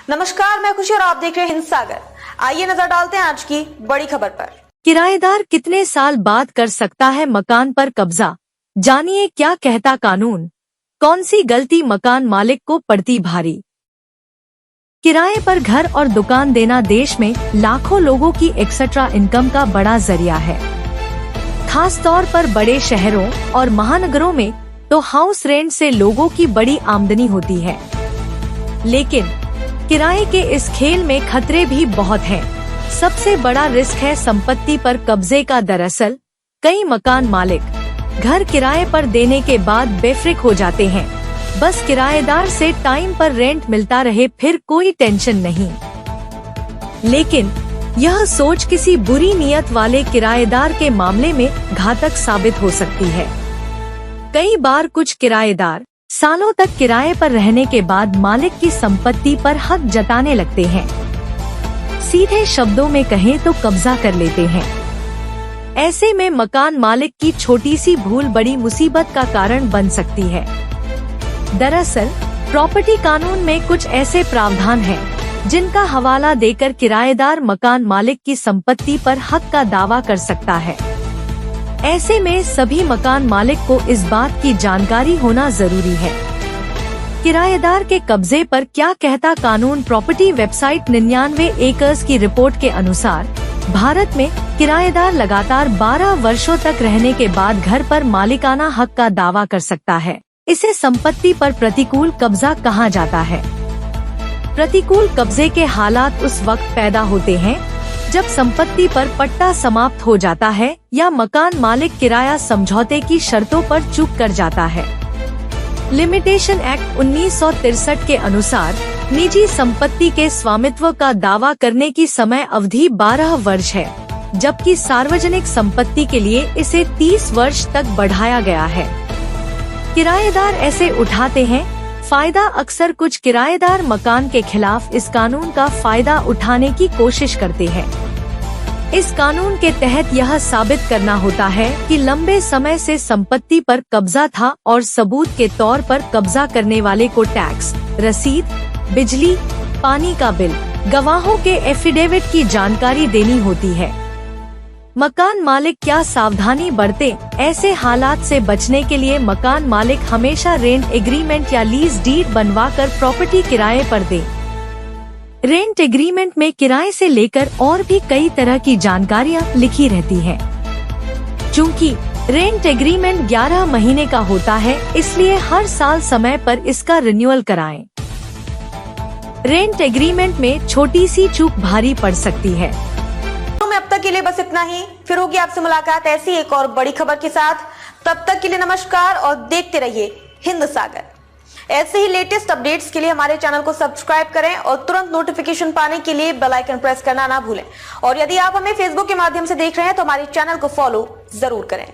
नमस्कार, मैं खुशी और आप देख रहे हैं हिंद सागर। आइए नजर डालते हैं आज की बड़ी खबर पर। किराएदार कितने साल बाद कर सकता है मकान पर कब्जा? जानिए क्या कहता कानून, कौन सी गलती मकान मालिक को पड़ती भारी। किराए पर घर और दुकान देना देश में लाखों लोगों की एक्स्ट्रा इनकम का बड़ा जरिया है। खास तौर पर बड़े शहरों और महानगरों में तो हाउस रेंट से लोगों की बड़ी आमदनी होती है। लेकिन किराए के इस खेल में खतरे भी बहुत हैं। सबसे बड़ा रिस्क है संपत्ति पर कब्जे का। दरअसल कई मकान मालिक घर किराए पर देने के बाद बेफ्रिक हो जाते हैं। बस किराएदार से टाइम पर रेंट मिलता रहे, फिर कोई टेंशन नहीं। लेकिन यह सोच किसी बुरी नियत वाले किराएदार के मामले में घातक साबित हो सकती है। कई बार कुछ किराएदार सालों तक किराए पर रहने के बाद मालिक की संपत्ति पर हक जताने लगते हैं। सीधे शब्दों में कहें तो कब्जा कर लेते हैं। ऐसे में मकान मालिक की छोटी सी भूल बड़ी मुसीबत का कारण बन सकती है। दरअसल प्रॉपर्टी कानून में कुछ ऐसे प्रावधान हैं जिनका हवाला देकर किराएदार मकान मालिक की संपत्ति पर हक का दावा कर सकता है। ऐसे में सभी मकान मालिक को इस बात की जानकारी होना जरूरी है। किराएदार के कब्जे पर क्या कहता कानून। प्रॉपर्टी वेबसाइट 99 एकर्स की रिपोर्ट के अनुसार भारत में किराएदार लगातार 12 वर्षों तक रहने के बाद घर पर मालिकाना हक का दावा कर सकता है। इसे संपत्ति पर प्रतिकूल कब्जा कहा जाता है। प्रतिकूल कब्जे के हालात उस वक्त पैदा होते हैं जब संपत्ति पर पट्टा समाप्त हो जाता है या मकान मालिक किराया समझौते की शर्तों पर चूक कर जाता है। लिमिटेशन एक्ट 1963 के अनुसार निजी संपत्ति के स्वामित्व का दावा करने की समय अवधि 12 वर्ष है, जबकि सार्वजनिक संपत्ति के लिए इसे 30 वर्ष तक बढ़ाया गया है। किराएदार ऐसे उठाते हैं फायदा। अक्सर कुछ किराएदार मकान के खिलाफ इस कानून का फायदा उठाने की कोशिश करते हैं। इस कानून के तहत यह साबित करना होता है कि लंबे समय से संपत्ति पर कब्जा था और सबूत के तौर पर कब्जा करने वाले को टैक्स रसीद, बिजली, पानी का बिल, गवाहों के एफिडेविट की जानकारी देनी होती है। मकान मालिक क्या सावधानी बरते? ऐसे हालात से बचने के लिए मकान मालिक हमेशा रेंट एग्रीमेंट या लीज डीड बनवाकर प्रॉपर्टी किराए पर दे। रेंट एग्रीमेंट में किराए से लेकर और भी कई तरह की जानकारियां लिखी रहती हैं। चूंकि रेंट एग्रीमेंट 11 महीने का होता है, इसलिए हर साल समय पर इसका रिन्यूअल कराएं। रेंट एग्रीमेंट में छोटी सी चूक भारी पड़ सकती है। अब तक के लिए बस इतना ही। फिर होगी आपसे मुलाकात ऐसी एक और बड़ी खबर के साथ। तब तक के लिए नमस्कार और देखते रहिए हिंद सागर। ऐसे ही लेटेस्ट अपडेट्स के लिए हमारे चैनल को सब्सक्राइब करें और तुरंत नोटिफिकेशन पाने के लिए बेल आइकन प्रेस करना ना भूलें। और यदि आप हमें फेसबुक के माध्यम से देख रहे हैं तो हमारे चैनल को फॉलो जरूर करें।